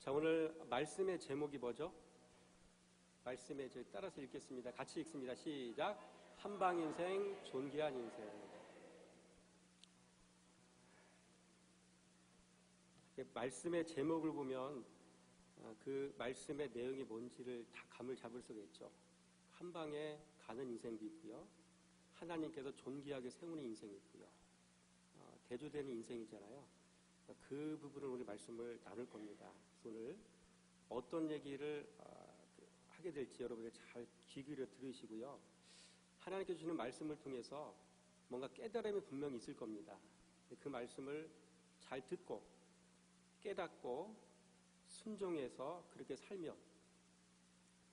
자, 오늘 말씀의 제목이 뭐죠? 말씀의 제목 따라서 읽겠습니다. 같이 읽습니다. 시작. 한방 인생, 존귀한 인생. 말씀의 제목을 보면 그 말씀의 내용이 뭔지를 다 감을 잡을 수가 있죠. 한 방에 가는 인생도 있고요. 하나님께서 존귀하게 세우는 인생이 있고요. 대조되는 인생이잖아요. 그 부분을 우리 말씀을 나눌 겁니다. 오늘 어떤 얘기를 하게 될지 여러분이 잘 귀 기울여 들으시고요. 하나님께서 주시는 말씀을 통해서 뭔가 깨달음이 분명히 있을 겁니다. 그 말씀을 잘 듣고 깨닫고 순종해서 그렇게 살면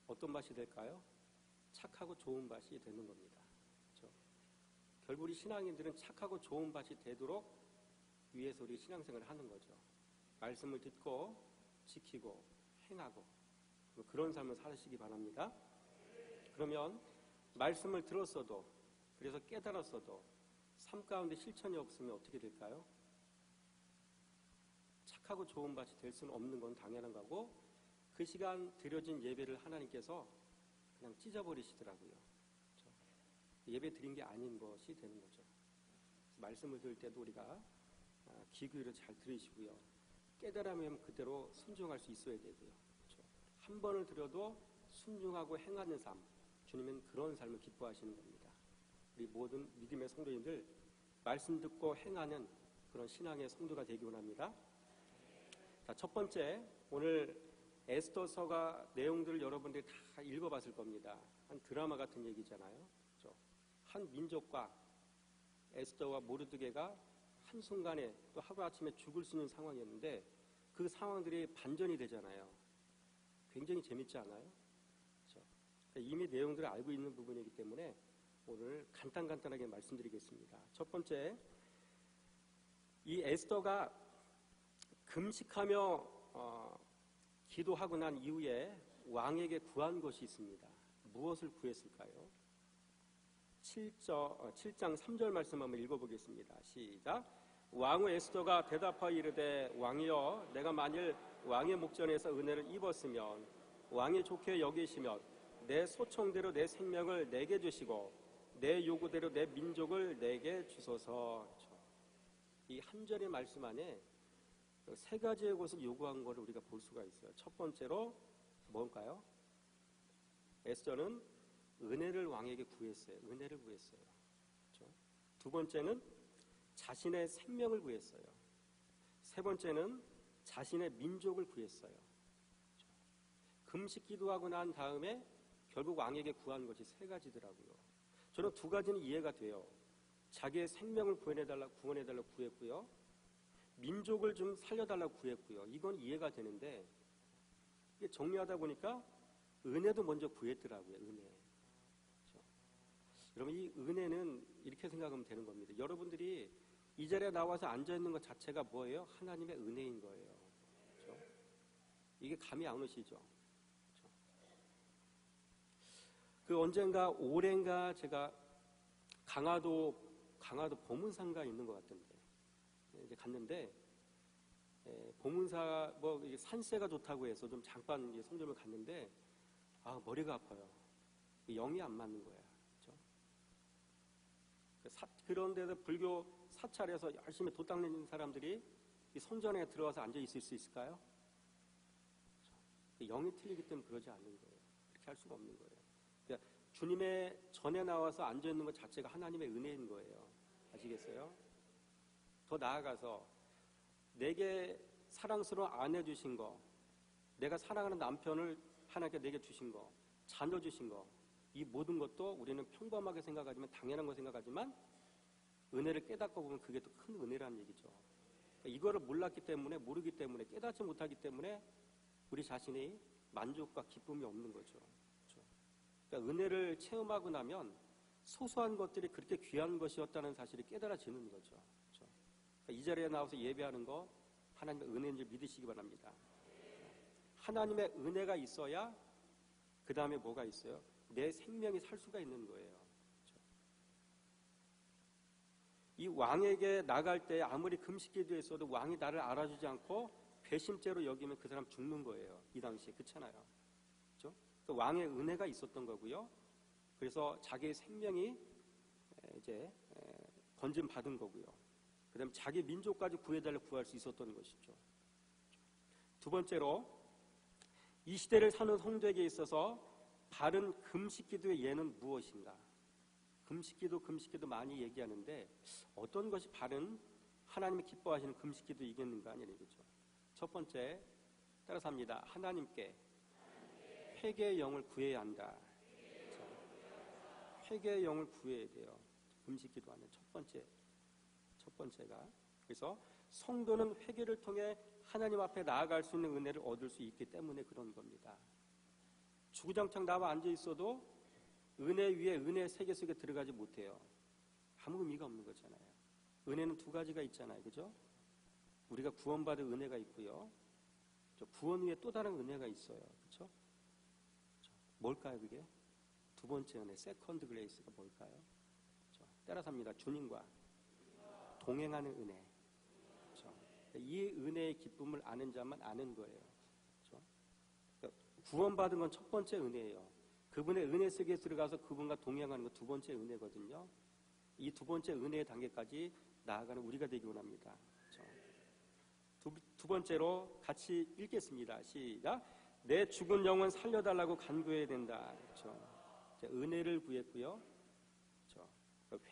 어떤 맛이 될까요? 착하고 좋은 맛이 되는 겁니다. 그렇죠? 결국 우리 신앙인들은 착하고 좋은 맛이 되도록 위해서 우리 신앙생활을 하는 거죠. 말씀을 듣고 지키고 행하고 그런 삶을 사시기 바랍니다. 그러면 말씀을 들었어도 그래서 깨달았어도 삶 가운데 실천이 없으면 어떻게 될까요? 착하고 좋은 맛이 될 수는 없는 건 당연한 거고 그 시간 드려진 예배를 하나님께서 그냥 찢어버리시더라고요. 그렇죠? 예배 드린 게 아닌 것이 되는 거죠. 말씀을 들을 때도 우리가 귀 기울여 잘 들으시고요. 깨달으면 그대로 순종할 수 있어야 되고요. 그렇죠? 한 번을 들어도 순종하고 행하는 삶, 주님은 그런 삶을 기뻐하시는 겁니다. 우리 모든 믿음의 성도님들 말씀 듣고 행하는 그런 신앙의 성도가 되기 원합니다. 자, 첫 번째, 오늘 에스더서가 내용들을 여러분들이 다 읽어봤을 겁니다. 한 드라마 같은 얘기잖아요. 그렇죠? 한 민족과 에스더와 모르드게가 한순간에 또 하루아침에 죽을 수 있는 상황이었는데 그 상황들이 반전이 되잖아요. 굉장히 재밌지 않아요? 그렇죠? 그러니까 이미 내용들을 알고 있는 부분이기 때문에 오늘 간단하게 말씀드리겠습니다. 첫 번째, 이 에스더가 금식하며 기도하고 난 이후에 왕에게 구한 것이 있습니다. 무엇을 구했을까요? 7장 3절 말씀 한번 읽어보겠습니다. 시작. 왕후 에스더가 대답하여 이르되 왕이여 내가 만일 왕의 목전에서 은혜를 입었으면 왕이 좋게 여기시면 내 소청대로 내 생명을 내게 주시고 내 요구대로 내 민족을 내게 주소서. 이 한 절의 말씀 안에 세 가지의 것을 요구한 것을 우리가 볼 수가 있어요. 첫 번째로 뭔가요? 에스더는 은혜를 왕에게 구했어요. 은혜를 구했어요. 그렇죠? 두 번째는 자신의 생명을 구했어요. 세 번째는 자신의 민족을 구했어요. 그렇죠? 금식 기도하고 난 다음에 결국 왕에게 구한 것이 세 가지더라고요. 저는 두 가지는 이해가 돼요. 자기의 생명을 구원해달라고 구했고요. 민족을 좀 살려달라고 구했고요. 이건 이해가 되는데 이게 정리하다 보니까 은혜도 먼저 구했더라고요. 은혜. 그렇죠? 여러분 이 은혜는 이렇게 생각하면 되는 겁니다. 여러분들이 이 자리에 나와서 앉아있는 것 자체가 뭐예요? 하나님의 은혜인 거예요. 그렇죠? 이게 감이 안 오시죠? 그렇죠? 그 언젠가 올해인가 제가 강화도 보문상가 있는 것 같던데 이제 갔는데 보문사 산세가 좋다고 해서 좀 잠깐 성전을 갔는데 머리가 아파요. 영이 안 맞는 거야. 그렇죠? 그런데도 불교 사찰에서 열심히 도 닦는 사람들이 이 성전에 들어와서 앉아 있을 수 있을까요? 그렇죠? 영이 틀리기 때문에 그러지 않는 거예요. 그렇게 할 수가 없는 거예요. 그러니까 주님의 전에 나와서 앉아 있는 것 자체가 하나님의 은혜인 거예요. 아시겠어요? 더 나아가서 내게 사랑스러운 아내 주신 거, 내가 사랑하는 남편을 하나님께 내게 주신 거, 자녀 주신 거, 이 모든 것도 우리는 평범하게 생각하지만 당연한 거 생각하지만 은혜를 깨닫고 보면 그게 또 큰 은혜라는 얘기죠. 그러니까 이거를 몰랐기 때문에 모르기 때문에 깨닫지 못하기 때문에 우리 자신이 만족과 기쁨이 없는 거죠. 그렇죠? 그러니까 은혜를 체험하고 나면 소소한 것들이 그렇게 귀한 것이었다는 사실이 깨달아지는 거죠. 그렇죠? 이 자리에 나와서 예배하는 거 하나님의 은혜인 줄 믿으시기 바랍니다. 하나님의 은혜가 있어야 그 다음에 뭐가 있어요? 내 생명이 살 수가 있는 거예요. 그렇죠? 이 왕에게 나갈 때 아무리 금식 기도했어도 왕이 나를 알아주지 않고 괘씸죄로 여기면 그 사람 죽는 거예요. 이 당시에. 그렇잖아요. 그렇죠? 그 왕의 은혜가 있었던 거고요. 그래서 자기의 생명이 이제 건진 받은 거고요. 그다음에 자기 민족까지 구해달라고 구할 수 있었던 것이죠. 두 번째로 이 시대를 사는 성도에게 있어서 바른 금식기도의 예는 무엇인가? 금식기도 많이 얘기하는데 어떤 것이 바른 하나님이 기뻐하시는 금식기도이겠는가 하는 얘기죠. 첫 번째, 따라서 합니다. 하나님께 회개의 영을 구해야 한다. 회개의 영을 구해야 돼요. 금식기도하는 첫 번째가. 그래서 성도는 회개를 통해 하나님 앞에 나아갈 수 있는 은혜를 얻을 수 있기 때문에 그런 겁니다. 주구장창 나와 앉아 있어도 은혜 위에 은혜 세계 속에 들어가지 못해요. 아무 의미가 없는 거잖아요. 은혜는 두 가지가 있잖아요. 그죠? 우리가 구원받은 은혜가 있고요. 구원 후에 또 다른 은혜가 있어요. 그렇죠? 뭘까요, 그게? 두 번째 은혜, 세컨드 그레이스가 뭘까요? 그렇죠? 따라서 합니다. 주님과 동행하는 은혜. 그렇죠? 이 은혜의 기쁨을 아는 자만 아는 거예요. 그렇죠? 그러니까 구원받은 건 첫 번째 은혜예요. 그분의 은혜 속에 들어가서 그분과 동행하는 건 두 번째 은혜거든요. 이 두 번째 은혜의 단계까지 나아가는 우리가 되기 원합니다. 그렇죠? 두 번째로 같이 읽겠습니다. 시작. 내 죽은 영혼 살려달라고 간구해야 된다. 그렇죠? 은혜를 구했고요. 그렇죠?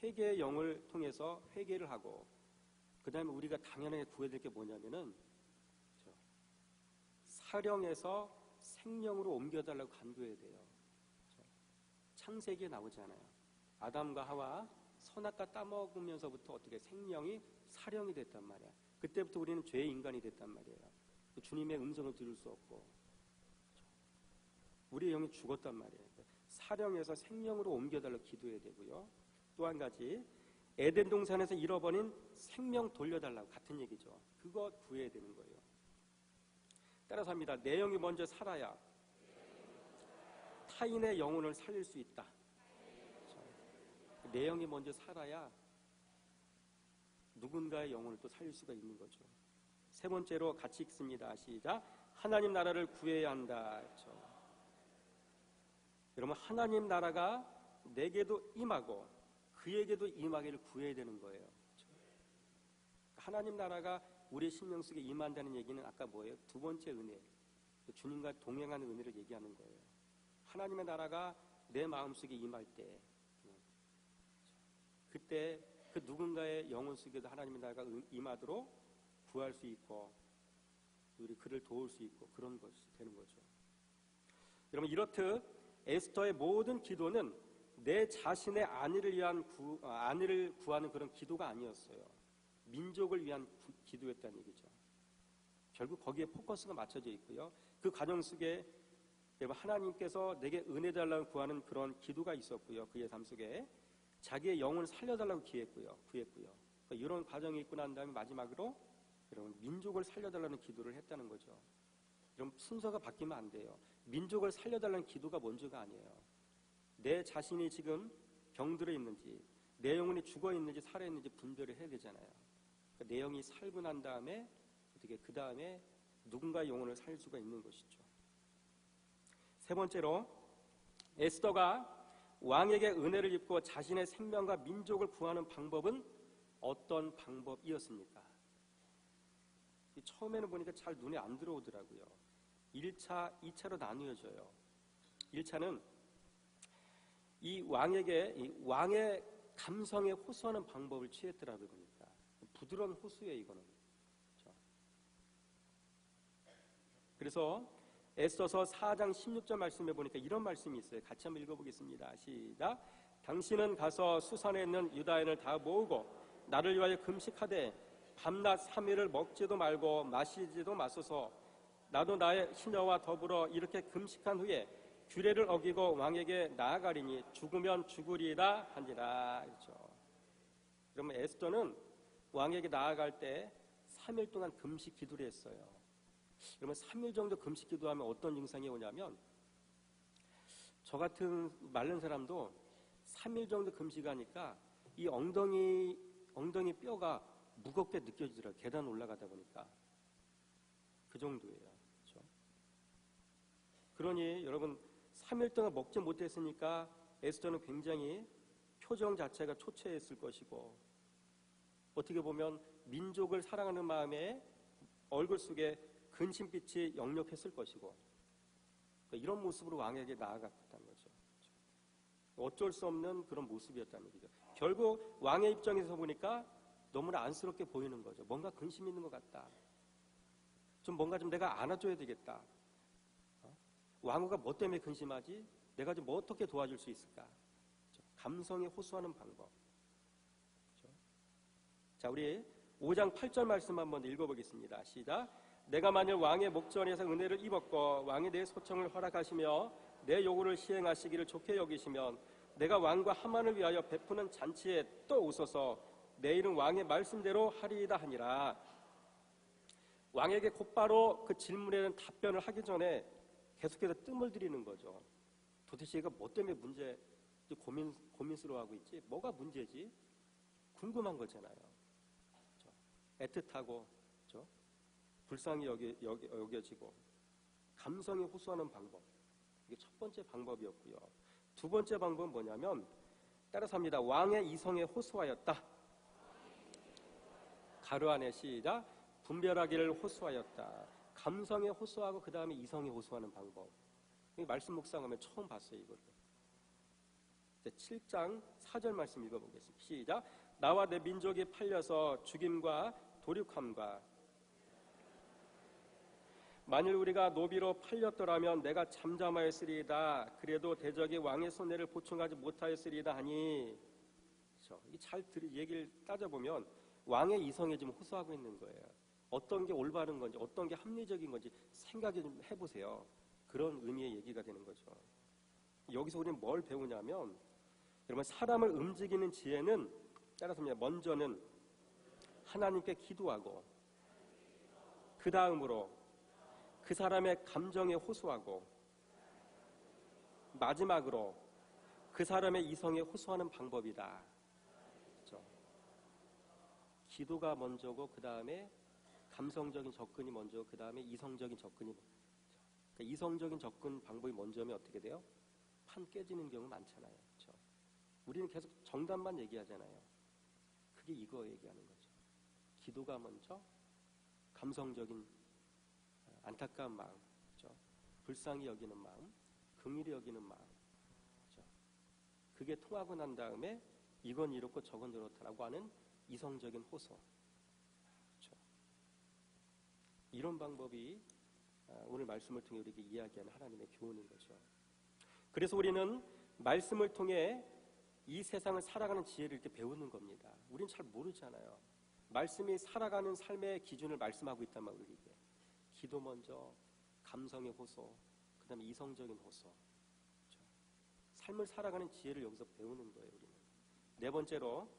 회개의 영을 통해서 회개를 하고, 그 다음에 우리가 당연하게 구해야 될 게 뭐냐면은, 그렇죠? 사령에서 생명으로 옮겨달라고 간구해야 돼요. 그렇죠? 창세기에 나오잖아요. 아담과 하와 선악과 따먹으면서부터 어떻게 생명이 사령이 됐단 말이야. 그때부터 우리는 죄의 인간이 됐단 말이에요. 주님의 음성을 들을 수 없고, 그렇죠? 우리의 영이 죽었단 말이에요. 사령에서 생명으로 옮겨달라고 기도해야 되고요. 또 한 가지, 에덴 동산에서 잃어버린 생명 돌려달라고, 같은 얘기죠. 그거 구해야 되는 거예요. 따라서 합니다. 내 영이 먼저 살아야 타인의 영혼을 살릴 수 있다. 내 영이 먼저 살아야 누군가의 영혼을 또 살릴 수가 있는 거죠. 세 번째로 같이 읽습니다. 시작. 하나님 나라를 구해야 한다. 그렇죠? 여러분, 하나님 나라가 내게도 임하고 그에게도 임하기를 구해야 되는 거예요. 그렇죠? 하나님 나라가 우리의 심령 속에 임한다는 얘기는 아까 뭐예요? 두 번째 은혜, 주님과 동행하는 은혜를 얘기하는 거예요. 하나님의 나라가 내 마음속에 임할 때, 그때 그 누군가의 영혼 속에도 하나님의 나라가 임하도록 구할 수 있고, 우리 그를 도울 수 있고, 그런 것이 되는 거죠. 여러분, 이렇듯 에스더의 모든 기도는 내 자신의 안위를 구하는 그런 기도가 아니었어요. 민족을 위한 기도였다는 얘기죠. 결국 거기에 포커스가 맞춰져 있고요. 그 과정 속에 하나님께서 내게 은혜 달라고 구하는 그런 기도가 있었고요. 그의 삶 속에 자기의 영혼을 살려달라고 구했고요. 그러니까 이런 과정이 있고 난 다음에 마지막으로 여러분, 민족을 살려달라는 기도를 했다는 거죠. 여러분, 순서가 바뀌면 안 돼요. 민족을 살려달라는 기도가 먼저가 아니에요. 내 자신이 지금 병들어 있는지, 내 영혼이 죽어 있는지 살아 있는지 분별을 해야 되잖아요. 그러니까 내 영이 살고 난 다음에 어떻게 그 다음에 누군가의 영혼을 살릴 수가 있는 것이죠. 세 번째로, 에스더가 왕에게 은혜를 입고 자신의 생명과 민족을 구하는 방법은 어떤 방법이었습니까? 처음에는 보니까 잘 눈에 안 들어오더라고요. 1차, 2차로 나누어져요. 1차는 이 왕의 감성에 호소하는 방법을 취했더라고요. 보니까 부드러운 호소예요, 이거는. 그렇죠? 그래서 에스더서 4장 16절 말씀에 보니까 이런 말씀이 있어요. 같이 한번 읽어보겠습니다. 시작. 당신은 가서 수산에 있는 유다인을 다 모으고 나를 위하여 금식하되 밤낮 3일을 먹지도 말고 마시지도 마소서. 나도 나의 시녀와 더불어 이렇게 금식한 후에 규례를 어기고 왕에게 나아가리니 죽으면 죽으리라 한지라. 그렇죠? 그러면 에스더는 왕에게 나아갈 때 3일 동안 금식 기도를 했어요. 그러면 3일 정도 금식 기도하면 어떤 증상이 오냐면, 저 같은 마른 사람도 3일 정도 금식하니까 이 엉덩이 뼈가 무겁게 느껴지더라고요. 계단 올라가다 보니까. 그 정도예요. 그렇죠? 그러니 여러분 3일 동안 먹지 못했으니까 에스더는 굉장히 표정 자체가 초췌했을 것이고, 어떻게 보면 민족을 사랑하는 마음에 얼굴 속에 근심빛이 역력했을 것이고, 그러니까 이런 모습으로 왕에게 나아갔다는 거죠. 어쩔 수 없는 그런 모습이었다는 얘기죠. 결국 왕의 입장에서 보니까 너무나 안쓰럽게 보이는 거죠. 뭔가 근심 있는 것 같다. 뭔가 내가 안아줘야 되겠다. 왕후가 뭐 때문에 근심하지? 내가 뭐 어떻게 도와줄 수 있을까? 감성에 호소하는 방법. 자, 우리 5장 8절 말씀 한번 읽어보겠습니다. 시작. 내가 만일 왕의 목전에서 은혜를 입었고 왕이 내 소청을 허락하시며 내 요구를 시행하시기를 좋게 여기시면 내가 왕과 하만을 위하여 베푸는 잔치에 또 오소서 내 일은 왕의 말씀대로 하리이다 하니라. 왕에게 곧바로 그 질문에는 답변을 하기 전에 계속해서 뜸을 들이는 거죠. 도대체 얘가 뭐 때문에 고민스러워하고 있지? 뭐가 문제지? 궁금한 거잖아요. 애틋하고 불쌍히 여겨지고 감성이 호소하는 방법, 이게 첫 번째 방법이었고요. 두 번째 방법은 뭐냐면 따라서 합니다. 왕의 이성에 호소하였다. 가로 안에 시작. 분별하기를 호소하였다. 감성에 호소하고 그 다음에 이성에 호소하는 방법. 말씀 묵상하면 처음 봤어요. 이거를. 7장 4절 말씀 읽어보겠습니다. 시작. 나와 내 민족이 팔려서 죽임과 도륙함과 만일 우리가 노비로 팔렸더라면 내가 잠잠하였으리이다. 그래도 대적이 왕의 손해를 보충하지 못하였으리이다 하니, 잘 얘기를 따져보면 왕의 이성에 지금 호소하고 있는 거예요. 어떤 게 올바른 건지 어떤 게 합리적인 건지 생각을 좀 해보세요. 그런 의미의 얘기가 되는 거죠. 여기서 우리는 뭘 배우냐면, 여러분 사람을 움직이는 지혜는 따라서 먼저는 하나님께 기도하고 그 다음으로 그 사람의 감정에 호소하고 마지막으로 그 사람의 이성에 호소하는 방법이다. 그렇죠? 기도가 먼저고 그 다음에 감성적인 접근이 먼저고 그 다음에 이성적인 접근이 먼저. 그러니까 이성적인 접근 방법이 먼저면 어떻게 돼요? 판 깨지는 경우 많잖아요. 그렇죠? 우리는 계속 정답만 얘기하잖아요. 그게 이거 얘기하는 거죠. 기도가 먼저, 감성적인 안타까운 마음, 그렇죠? 불쌍히 여기는 마음, 긍휼히 여기는 마음, 그렇죠? 그게 통하고 난 다음에 이건 이렇고 저건 저렇다라고 하는 이성적인 호소, 그렇죠? 이런 방법이 오늘 말씀을 통해 우리에게 이야기하는 하나님의 교훈인 거죠. 그래서 우리는 말씀을 통해 이 세상을 살아가는 지혜를 이렇게 배우는 겁니다. 우리는 잘 모르잖아요. 말씀이 살아가는 삶의 기준을 말씀하고 있단 말이에요. 우리에게. 기도 먼저, 감성의 호소, 그 다음에 이성적인 호소. 그렇죠? 삶을 살아가는 지혜를 여기서 배우는 거예요. 우리는. 네 번째로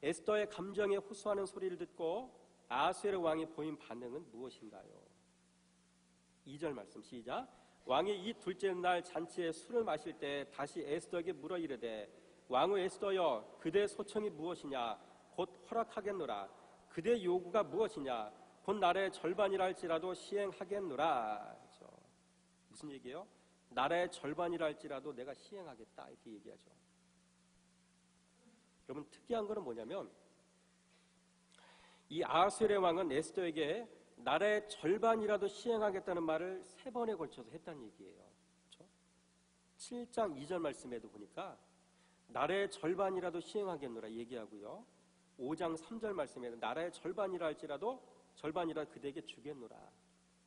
에스더의 감정에 호소하는 소리를 듣고 아수에르 왕이 보인 반응은 무엇인가요? 2절 말씀 시작. 왕이 이 둘째 날 잔치에 술을 마실 때 다시 에스더에게 물어 이르되 왕후 에스더여 그대 소청이 무엇이냐 곧 허락하겠노라. 그대 요구가 무엇이냐 곧 나라의 절반이라 할지라도 시행하겠노라. 그렇죠? 무슨 얘기예요? 나라의 절반이라 할지라도 내가 시행하겠다 이렇게 얘기하죠. 여러분 특이한 거는 뭐냐면 이 아하수에르 왕은 에스더에게 나라의 절반이라도 시행하겠다는 말을 3번에 걸쳐서 했다는 얘기예요. 그렇죠? 7장 2절 말씀에도 보니까 나라의 절반이라도 시행하겠노라 얘기하고요. 5장 3절 말씀에는 나라의 절반이라 할지라도 절반이라 그대에게 주겠노라.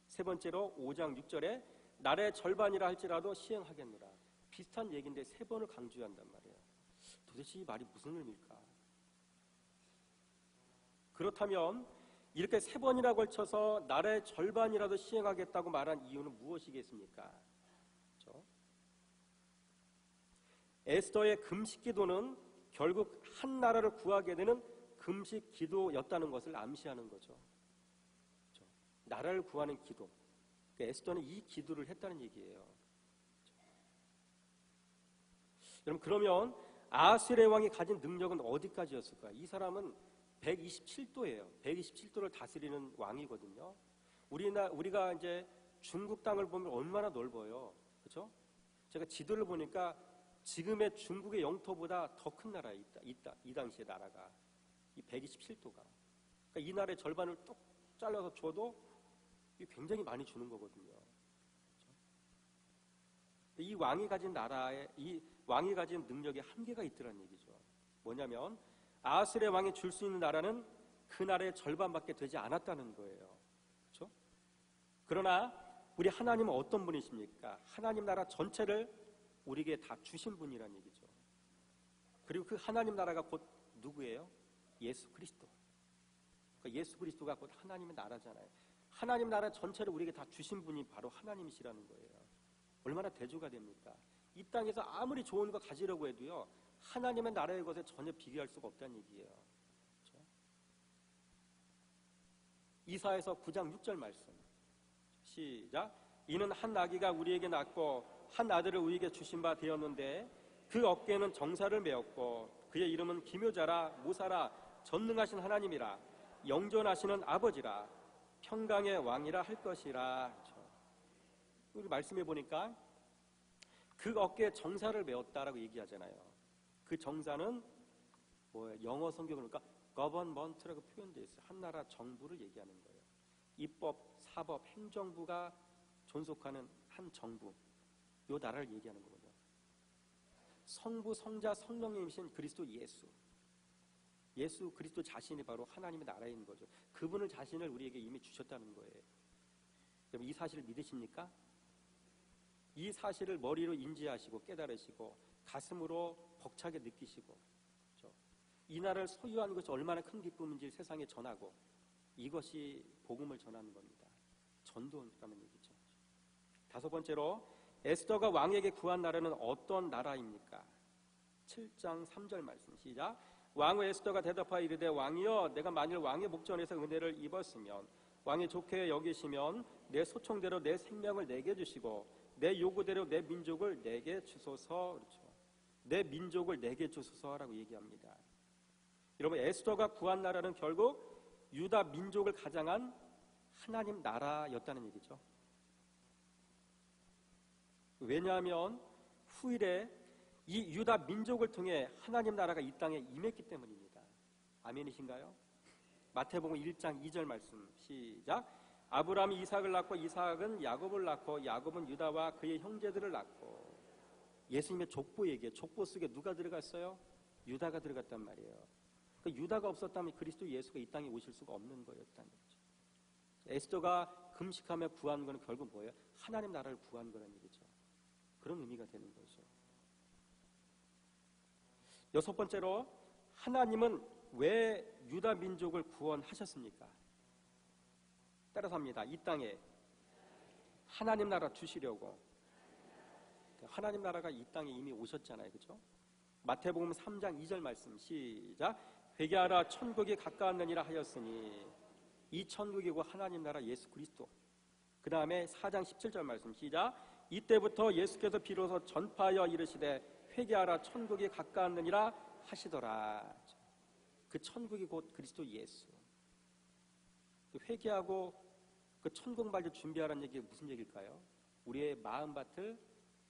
세 번째로 5장 6절에 나라의 절반이라 할지라도 시행하겠노라. 비슷한 얘기인데 3번을 강조한단 말이에요. 도대체 이 말이 무슨 의미일까? 그렇다면 이렇게 3번이나 걸쳐서 나라의 절반이라도 시행하겠다고 말한 이유는 무엇이겠습니까? 그렇죠? 에스더의 금식 기도는 결국 한 나라를 구하게 되는 금식 기도였다는 것을 암시하는 거죠. 그렇죠? 나라를 구하는 기도. 에스더는 이 기도를 했다는 얘기예요. 그렇죠? 여러분 그러면 아하수에르 왕이 가진 능력은 어디까지였을까요? 이 사람은 127도예요. 127도를 다스리는 왕이거든요. 우리가 이제 중국 땅을 보면 얼마나 넓어요. 그렇죠? 제가 지도를 보니까 지금의 중국의 영토보다 더 큰 나라에 있다. 이 당시의 나라가. 이 127도가. 그러니까 이 나라의 절반을 뚝 잘라서 줘도 굉장히 많이 주는 거거든요. 그렇죠? 이 왕이 가진 이 왕이 가진 능력에 한계가 있더란 얘기죠. 뭐냐면 아하스의 왕이 줄 수 있는 나라는 그 나라의 절반밖에 되지 않았다는 거예요. 그렇죠? 그러나 우리 하나님은 어떤 분이십니까? 하나님 나라 전체를 우리에게 다 주신 분이란 얘기죠. 그리고 그 하나님 나라가 곧 누구예요? 예수 그리스도. 그러니까 예수 그리스도가 곧 하나님의 나라잖아요. 하나님 나라 전체를 우리에게 다 주신 분이 바로 하나님이시라는 거예요. 얼마나 대조가 됩니까? 이 땅에서 아무리 좋은 거 가지려고 해도요, 하나님의 나라의 것에 전혀 비교할 수가 없다는 얘기예요. 그렇죠? 이사야서 9장 6절 말씀 시작. 이는 한 나귀가 우리에게 낳고 한 아들을 우리에게 주신 바 되었는데 그 어깨에는 정사를 메었고 그의 이름은 기묘자라 모사라 전능하신 하나님이라 영존하시는 아버지라 평강의 왕이라 할 것이라. 그렇죠? 우리 말씀해 보니까 그 어깨에 정사를 메었다라고 얘기하잖아요. 그 정사는 뭐예요? 영어 성경을 그러니까 government라고 표현되어 있어요. 한 나라 정부를 얘기하는 거예요. 입법, 사법, 행정부가 존속하는 한 정부, 요 나라를 얘기하는 거거든요. 성부, 성자, 성령님이신 그리스도 예수 그리스도 자신이 바로 하나님의 나라인 거죠. 그분을 자신을 우리에게 이미 주셨다는 거예요. 여러분 이 사실을 믿으십니까? 이 사실을 머리로 인지하시고 깨달으시고 가슴으로 벅차게 느끼시고, 그렇죠? 이 나라를 소유한 것이 얼마나 큰 기쁨인지 세상에 전하고, 이것이 복음을 전하는 겁니다. 전도라는 얘기죠. 다섯 번째로 에스더가 왕에게 구한 나라는 어떤 나라입니까? 7장 3절 말씀 시작. 왕후 에스더가 대답하여 이르되 왕이여 내가 만일 왕의 목전에서 은혜를 입었으면 왕이 좋게 여기시면 내 소청대로 내 생명을 내게 주시고 내 요구대로 내 민족을 내게 주소서. 그렇죠. 내 민족을 내게 주소서라고 얘기합니다. 여러분 에스더가 구한 나라는 결국 유다 민족을 가장한 하나님 나라였다는 얘기죠. 왜냐하면 후일에 이 유다 민족을 통해 하나님 나라가 이 땅에 임했기 때문입니다. 아멘이신가요? 마태복음 1장 2절 말씀 시작. 아브라함이 이삭을 낳고 이삭은 야곱을 낳고 야곱은 유다와 그의 형제들을 낳고. 예수님의 족보 얘기예요. 족보 속에 누가 들어갔어요? 유다가 들어갔단 말이에요. 그러니까 유다가 없었다면 그리스도 예수가 이 땅에 오실 수가 없는 거였다는 거죠. 에스더가 금식하며 구한 것은 결국 뭐예요? 하나님 나라를 구한 거라는 얘기죠. 그런 의미가 되는 거죠. 여섯 번째로 하나님은 왜 유다 민족을 구원하셨습니까? 따라서 합니다. 이 땅에 하나님 나라 주시려고. 하나님 나라가 이 땅에 이미 오셨잖아요. 그렇죠? 마태복음 3장 2절 말씀 시작. 회개하라 천국이 가까웠느니라 하였으니 이 천국이고 하나님 나라 예수 그리스도. 그 다음에 4장 17절 말씀 시작. 이때부터 예수께서 비로소 전파하여 이르시되 회개하라 천국이 가까웠느니라 하시더라. 그 천국이 곧 그리스도 예수. 회개하고 그 천국 말을 준비하라는 얘기가 무슨 얘기일까요? 우리의 마음밭을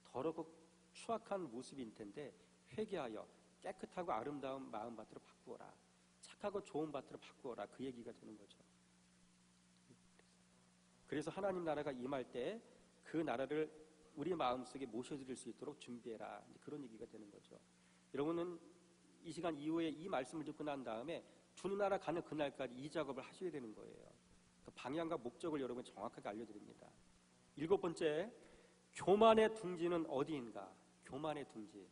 더럽고 추악한 모습일 텐데 회개하여 깨끗하고 아름다운 마음밭으로 바꾸어라. 착하고 좋은 밭으로 바꾸어라. 그 얘기가 되는 거죠. 그래서 하나님 나라가 임할 때 그 나라를 우리 마음속에 모셔드릴 수 있도록 준비해라. 그런 얘기가 되는 거죠. 여러분은 이 시간 이후에 이 말씀을 듣고 난 다음에 주님 나라 가는 그날까지 이 작업을 하셔야 되는 거예요. 그 방향과 목적을 여러분 정확하게 알려드립니다. 일곱 번째, 교만의 둥지는 어디인가? 교만의 둥지.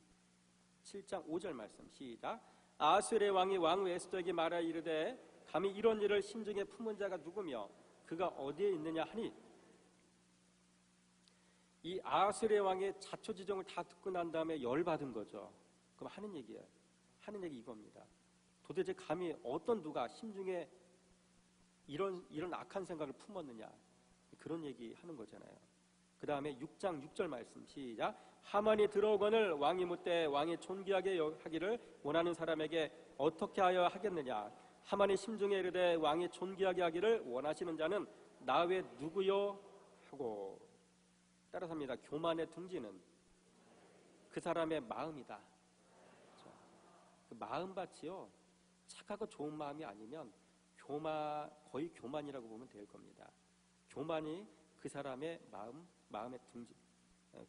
7장 5절 말씀 시작. 아하스의 왕이 왕후 에스더에게 말하여 이르되 감히 이런 일을 심중에 품은 자가 누구며 그가 어디에 있느냐 하니. 이 아하스의 왕의 자초지종을 다 듣고 난 다음에 열받은 거죠. 그럼 하는 얘기예요. 하는 얘기 이겁니다. 도대체 감히 어떤 누가 심중에 이런 악한 생각을 품었느냐. 그런 얘기 하는 거잖아요. 그 다음에 6장 6절 말씀 시작. 하만이 들어오거늘 왕이 묻되 왕이 존귀하게 하기를 원하는 사람에게 어떻게 하여 하겠느냐. 하만이 심중에 이르되 왕이 존귀하게 하기를 원하시는 자는 나 외 누구요 하고. 따라서 합니다. 교만의 둥지는 그 사람의 마음이다. 그 마음밭이요, 착하고 좋은 마음이 아니면 거의 교만이라고 보면 될 겁니다. 교만이 그 사람의 마음의 둥지,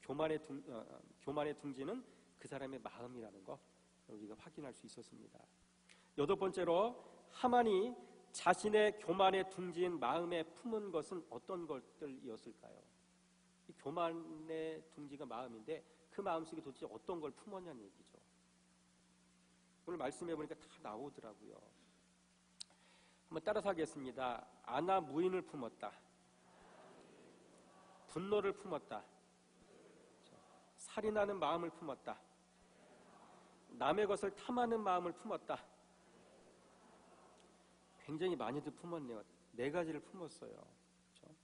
교만의 둥지는 그 사람의 마음이라는 거 우리가 확인할 수 있었습니다. 여덟 번째로, 하만이 자신의 교만의 둥지인 마음에 품은 것은 어떤 것들이었을까요? 이 교만의 둥지가 마음인데 그 마음속에 도대체 어떤 걸 품었냐는 얘기죠. 오늘 말씀해 보니까 다 나오더라고요. 한번 따라서 하겠습니다. 아나 무인을 품었다. 분노를 품었다. 살인하는 마음을 품었다. 남의 것을 탐하는 마음을 품었다. 굉장히 많이들 품었네요. 네 가지를 품었어요. 그렇죠?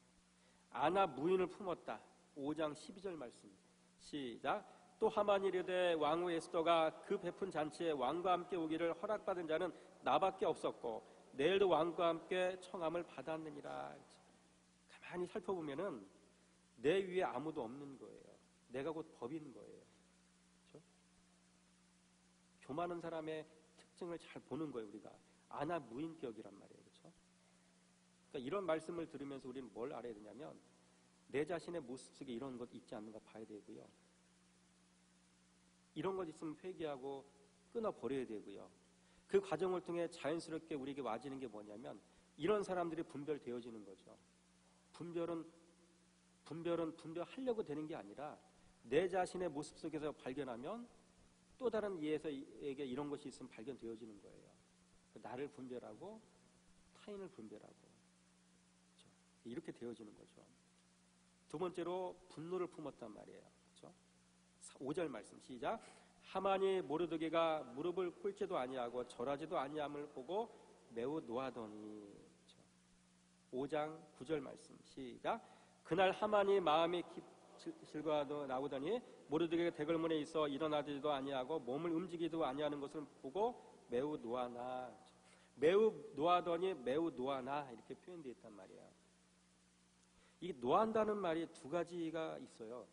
아나 무인을 품었다. 5장 12절 말씀. 시작. 또 하만이 이르되 왕후 에스더가 그 베푼 잔치에 왕과 함께 오기를 허락받은 자는 나밖에 없었고 내일도 왕과 함께 청함을 받았느니라. 가만히 살펴보면은 내 위에 아무도 없는 거예요. 내가 곧 법인 거예요. 그렇죠? 교만한 사람의 특징을 잘 보는 거예요. 우리가 아나 무인격이란 말이에요. 그렇죠? 그러니까 이런 말씀을 들으면서 우리는 뭘 알아야 되냐면 내 자신의 모습 속에 이런 것 있지 않는가 봐야 되고요. 이런 것 있으면 회개하고 끊어버려야 되고요. 그 과정을 통해 자연스럽게 우리에게 와지는 게 뭐냐면 이런 사람들이 분별되어지는 거죠. 분별은 분별하려고 되는 게 아니라 내 자신의 모습 속에서 발견하면 또 다른 이에게 이런 것이 있으면 발견되어지는 거예요. 나를 분별하고 타인을 분별하고. 그렇죠? 이렇게 되어지는 거죠. 두 번째로 분노를 품었단 말이에요. 그렇죠? 5절 말씀 시작. 하만이 모르드게가 무릎을 꿇지도 아니하고 절하지도 아니함을 보고 매우 노하더니. 그렇죠? 5장 9절 말씀 시작. 그날 하만이 마음이 질과도 나오더니 모르드게가 대궐문에 있어 일어나지도 아니하고 몸을 움직이지도 아니하는 것을 보고 매우 노하나. 그렇죠? 매우 노하더니 매우 노하나 이렇게 표현되어 있단 말이에요. 이 노한다는 말이 두 가지가 있어요.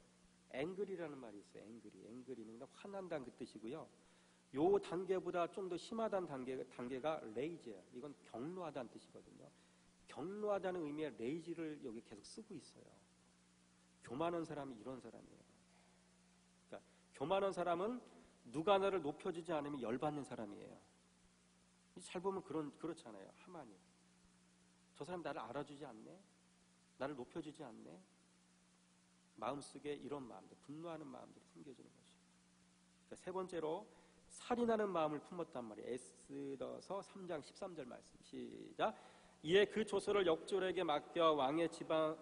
앵글이라는 말이 있어요. 앵글이는 화난다는 그 뜻이고요. 요 단계보다 좀 더 심하다는 단계가 레이즈예요. 이건 경노하다는 뜻이거든요. 경노하다는 의미의 레이즈를 여기 계속 쓰고 있어요. 교만한 사람이 이런 사람이에요. 그러니까 교만한 사람은 누가 나를 높여주지 않으면 열받는 사람이에요. 잘 보면 그렇잖아요. 하만이. 저 사람 나를 알아주지 않네? 나를 높여주지 않네? 마음속에 이런 마음들, 분노하는 마음들이 생겨지는 거죠. 그러니까 세 번째로 살인하는 마음을 품었단 말이에요. 에스더서 3장 13절 말씀 시작. 이에 그 조서를 역졸에게 맡겨 왕의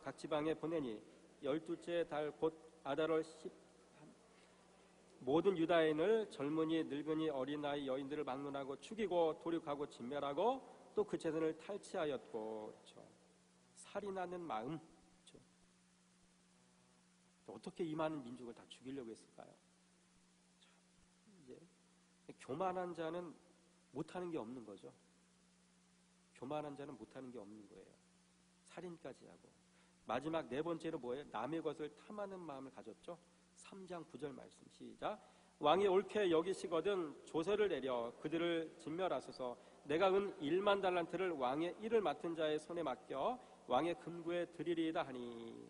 각 지방에 보내니 12째 달 곧 아달월 10 모든 유다인을 젊은이 늙은이 어린아이 여인들을 막론하고 죽이고 도륙하고 진멸하고 또 그 재산을 탈취하였고. 그렇죠? 살인하는 마음. 그렇죠? 어떻게 이 많은 민족을 다 죽이려고 했을까요? 이제 교만한 자는 못하는 게 없는 거죠. 교만한 자는 못하는 게 없는 거예요. 살인까지 하고. 마지막 네 번째로 뭐예요? 남의 것을 탐하는 마음을 가졌죠. 3장 9절 말씀 시작. 왕이 옳게 여기시거든 조서를 내려 그들을 진멸하소서. 내가 은 1만 달란트를 왕의 일을 맡은 자의 손에 맡겨 왕의 금고에 드리리이다 하니.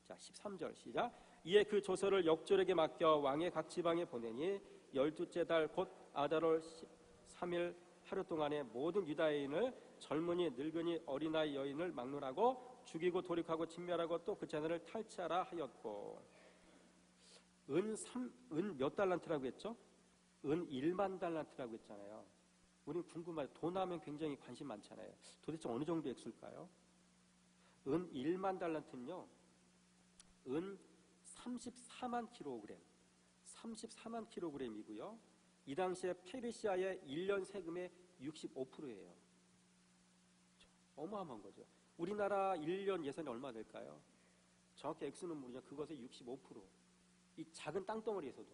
자, 13절 시작. 이에 그 조서를 역졸에게 맡겨 왕의 각 지방에 보내니 12째 달 곧 아달월 13일 하루 동안에 모든 유다인을 젊은이 늙은이 어린아이 여인을 막론하고 죽이고 도륙하고 진멸하고 또 그 재산을 탈취하라 하였고. 은 몇 달란트라고 했죠? 은 1만 달란트라고 했잖아요. 우리는 궁금해요. 돈 하면 굉장히 관심 많잖아요. 도대체 어느 정도 액수일까요? 은 1만 달란트는요, 은 34만 킬로그램, 34만 킬로그램이고요. 이 당시에 페르시아의 1년 세금의 65%예요. 어마어마한 거죠. 우리나라 1년 예산이 얼마 될까요? 정확히 액수는 모르지만 그것의 65%. 이 작은 땅덩어리에서도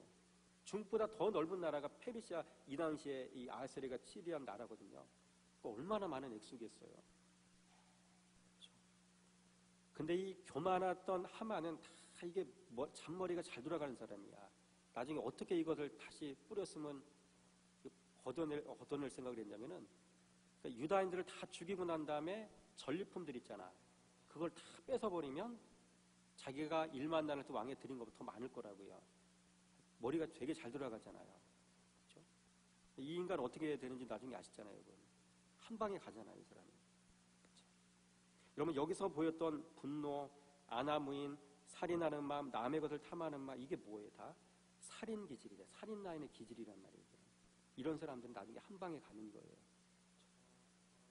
중국보다 더 넓은 나라가 페르시아, 이 당시에 이 아세리가 치리한 나라거든요. 얼마나 많은 액수겠어요. 그렇죠? 근데 이 교만했던 하만은 다 이게 잔머리가 잘 돌아가는 사람이야. 나중에 어떻게 이것을 다시 뿌렸으면 걷어낼 생각을 했냐면은, 그러니까 유다인들을 다 죽이고 난 다음에 전리품들 있잖아. 그걸 다 뺏어버리면 자기가 1만 나를 왕에 드린 것보다 더 많을 거라고요. 머리가 되게 잘 돌아가잖아요. 그렇죠? 이 인간 어떻게 해야 되는지 나중에 아시잖아요. 여러분. 한 방에 가잖아요, 이 사람이. 그렇죠? 여러분, 여기서 보였던 분노, 아나무인, 살인하는 마음, 남의 것을 탐하는 마음, 이게 뭐예요? 다 살인 기질이래. 살인 라인의 기질이란 말이에요. 이런 사람들은 나중에 한 방에 가는 거예요.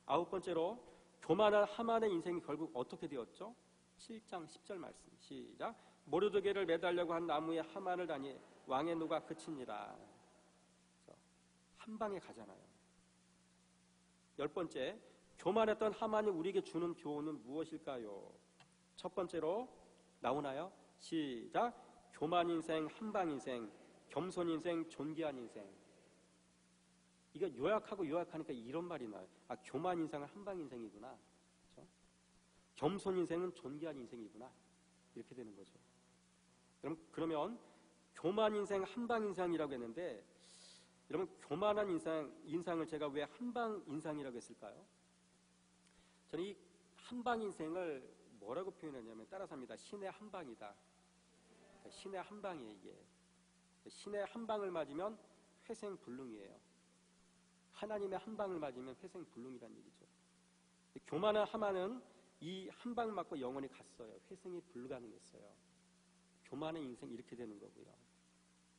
아홉 번째로, 교만한 하만의 인생이 결국 어떻게 되었죠? 7장 10절 말씀 시작. 모르드게를 매달려고 한 나무에 하만을 다니 왕의 누가 그치니라. 한 방에 가잖아요. 열 번째, 교만했던 하만이 우리에게 주는 교훈은 무엇일까요? 첫 번째로 나오나요? 시작. 교만 인생, 한방 인생, 겸손 인생, 존귀한 인생. 이거 요약하고 요약하니까 이런 말이 나와요. 아, 교만 인생은 한방 인생이구나. 그렇죠? 겸손 인생은 존귀한 인생이구나. 이렇게 되는 거죠. 그러면 교만 인생, 한방 인생이라고 했는데, 여러분, 교만한 인상을 제가 왜 한방 인상이라고 했을까요? 저는 이 한방 인생을 뭐라고 표현했냐면 따라서 합니다. 신의 한방이다. 신의 한방이에요, 이게. 신의 한방을 맞으면 회생불능이에요. 하나님의 한방을 맞으면 회생불능이라는 얘기죠. 교만한 하만은 이 한방 맞고 영원히 갔어요. 회생이 불가능했어요. 교만의 인생 이렇게 되는 거고요.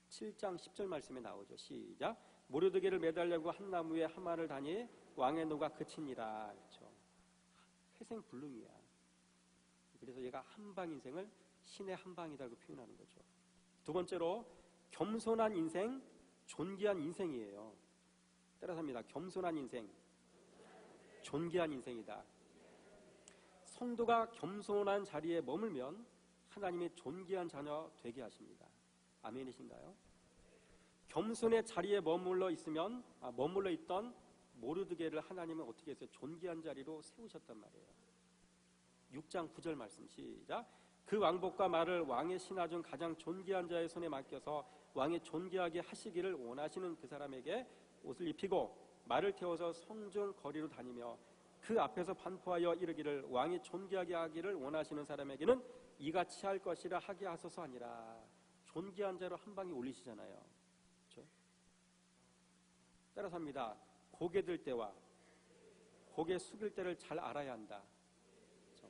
7장 10절 말씀에 나오죠. 시작. 모르드게를 매달려고 한 나무에 하만을 다니 왕의 노가 그치니라. 그렇죠. 회생불능이야. 그래서 얘가 한방 인생을 신의 한방이라고 표현하는 거죠. 두 번째로, 겸손한 인생, 존귀한 인생이에요. 따라서 합니다. 겸손한 인생, 존귀한 인생이다. 성도가 겸손한 자리에 머물면 하나님이 존귀한 자녀 되게 하십니다. 아멘이신가요? 겸손의 자리에 머물러 있던 모르드게를 하나님은 어떻게 했어요? 존귀한 자리로 세우셨단 말이에요. 6장 9절 말씀 시작. 그 왕복과 말을 왕의 신하 중 가장 존귀한 자의 손에 맡겨서 왕이 존귀하게 하시기를 원하시는 그 사람에게 옷을 입히고 말을 태워서 성중 거리로 다니며 그 앞에서 반포하여 이르기를 왕이 존귀하게 하기를 원하시는 사람에게는 이같이 할 것이라 하게 하소서 하니라. 존귀한 자로 한 방에 올리시잖아요. 그렇죠? 따라서 합니다. 고개 들 때와 고개 숙일 때를 잘 알아야 한다. 그렇죠?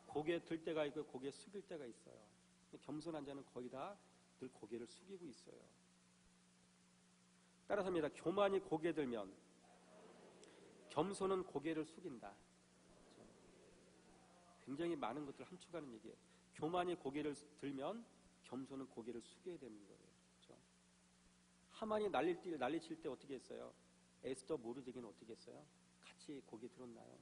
고개 들 때가 있고 고개 숙일 때가 있어요. 겸손한 자는 거의 다 늘 고개를 숙이고 있어요. 따라서 합니다. 교만이 고개 들면 겸손은 고개를 숙인다. 그렇죠? 굉장히 많은 것들을 함축하는 얘기예요. 교만이 고개를 들면 겸손은 고개를 숙여야 되는 거예요. 그렇죠? 하만이 난리칠 때 어떻게 했어요? 에스더 모르드게는 어떻게 했어요? 같이 고개 들었나요?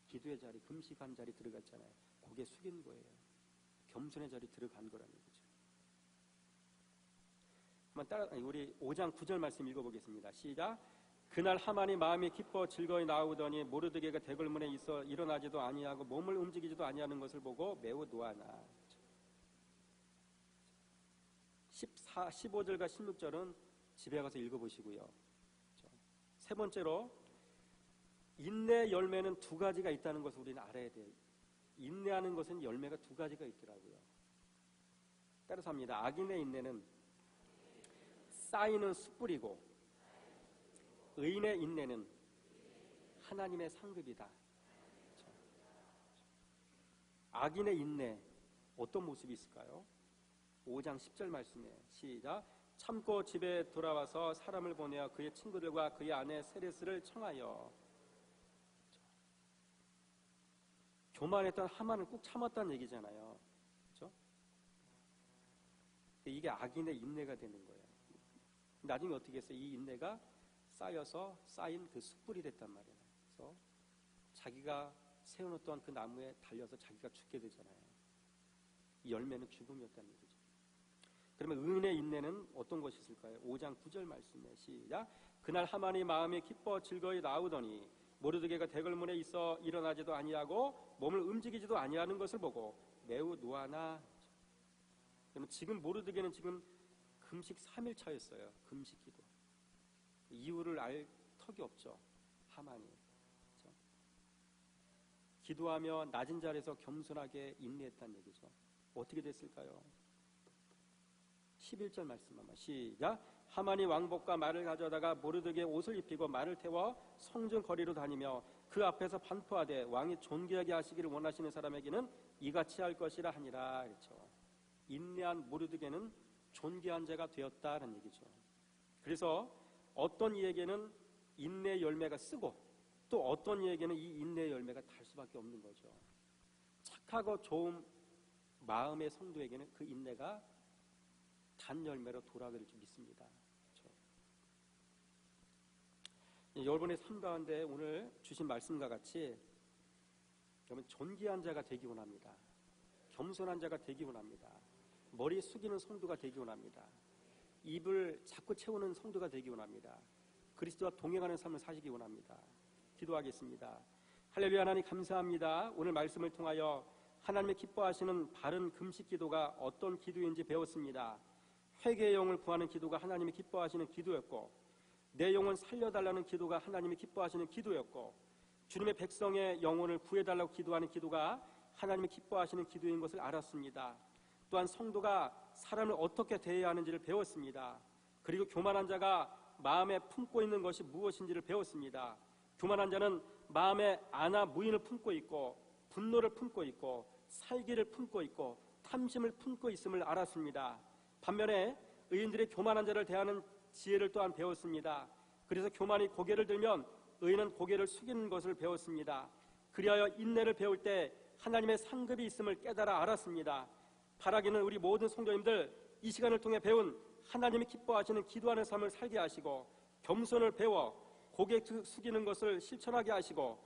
기도의 자리, 금식한 자리 들어갔잖아요. 고개 숙인 거예요. 겸손의 자리 들어간 거라는 거죠. 우리 5장 9절 말씀 읽어보겠습니다. 시작. 그날 하만이 마음이 기뻐 즐거이 나오더니 모르드게가 대궐문에 있어 일어나지도 아니하고 몸을 움직이지도 아니하는 것을 보고 매우 노하나. 15절과 16절은 집에 가서 읽어보시고요. 세 번째로, 인내 열매는 두 가지가 있다는 것을 우리는 알아야 돼요. 인내하는 것은 열매가 두 가지가 있더라고요. 따라서 합니다. 악인의 인내는 쌓이는 숯불이고 의인의 인내는 하나님의 상급이다. 그렇죠? 악인의 인내 어떤 모습이 있을까요? 5장 10절 말씀에 시작. 참고 집에 돌아와서 사람을 보내어 그의 친구들과 그의 아내 세레스를 청하여. 그렇죠? 교만했던 하만은 꾹 참았다는 얘기잖아요. 그렇죠? 이게 악인의 인내가 되는 거예요. 나중에 어떻게 했어요? 이 인내가 쌓인 그 숯불이 됐단 말이에요. 그래서 자기가 세워놓던 그 나무에 달려서 자기가 죽게 되잖아요. 이 열매는 죽음이었다는 얘기죠. 그러면 의인의 인내는 어떤 것이 있을까요? 5장 9절 말씀에 시작. 그날 하만이 마음이 기뻐 즐거이 나오더니 모르드게가 대궐문에 있어 일어나지도 아니하고 몸을 움직이지도 아니하는 것을 보고 매우 노하나. 그러면 지금 모르드게는 지금 금식 3일차였어요. 금식 기도. 이유를 알 턱이 없죠. 하만이. 그렇죠? 기도하며 낮은 자리에서 겸손하게 인내했다는 얘기죠. 어떻게 됐을까요? 11절 말씀 한번 시작. 하만이 왕복과 말을 가져다가 모르드게의 옷을 입히고 말을 태워 성전 거리로 다니며 그 앞에서 반포하되 왕이 존귀하게 하시기를 원하시는 사람에게는 이같이 할 것이라 하니라. 그렇죠. 인내한 모르드게는 존귀한 자가 되었다는 얘기죠. 그래서 어떤 이에게는 인내 열매가 쓰고 또 어떤 이에게는 이 인내 열매가 달 수밖에 없는 거죠. 착하고 좋은 마음의 성도에게는 그 인내가 단 열매로 돌아가길 믿습니다. 그렇죠? 여러분의 삶 가운데 오늘 주신 말씀과 같이 여러분 존귀한 자가 되기 원합니다. 겸손한 자가 되기 원합니다. 머리 숙이는 성도가 되기 원합니다. 입을 자꾸 채우는 성도가 되기 원합니다. 그리스도와 동행하는 삶을 사시기 원합니다. 기도하겠습니다. 할렐루야. 하나님 감사합니다. 오늘 말씀을 통하여 하나님의 기뻐하시는 바른 금식 기도가 어떤 기도인지 배웠습니다. 회개의 영을 구하는 기도가 하나님이 기뻐하시는 기도였고 내 영혼 살려달라는 기도가 하나님이 기뻐하시는 기도였고 주님의 백성의 영혼을 구해달라고 기도하는 기도가 하나님이 기뻐하시는 기도인 것을 알았습니다. 또한 성도가 사람을 어떻게 대해야 하는지를 배웠습니다. 그리고 교만한 자가 마음에 품고 있는 것이 무엇인지를 배웠습니다. 교만한 자는 마음에 안아 무인을 품고 있고 분노를 품고 있고 살기를 품고 있고 탐심을 품고 있음을 알았습니다. 반면에 의인들의 교만한 자를 대하는 지혜를 또한 배웠습니다. 그래서 교만이 고개를 들면 의인은 고개를 숙이는 것을 배웠습니다. 그리하여 인내를 배울 때 하나님의 상급이 있음을 깨달아 알았습니다. 바라기는 우리 모든 성도님들 이 시간을 통해 배운 하나님이 기뻐하시는 기도하는 삶을 살게 하시고 겸손을 배워 고개 숙이는 것을 실천하게 하시고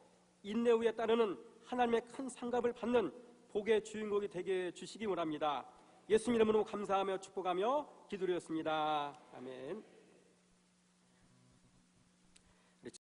인내 후에 따르는 하나님의 큰 상급을 받는 복의 주인공이 되게 해주시기 원합니다. 예수님 이름으로 감사하며 축복하며 기도드렸습니다. 아멘.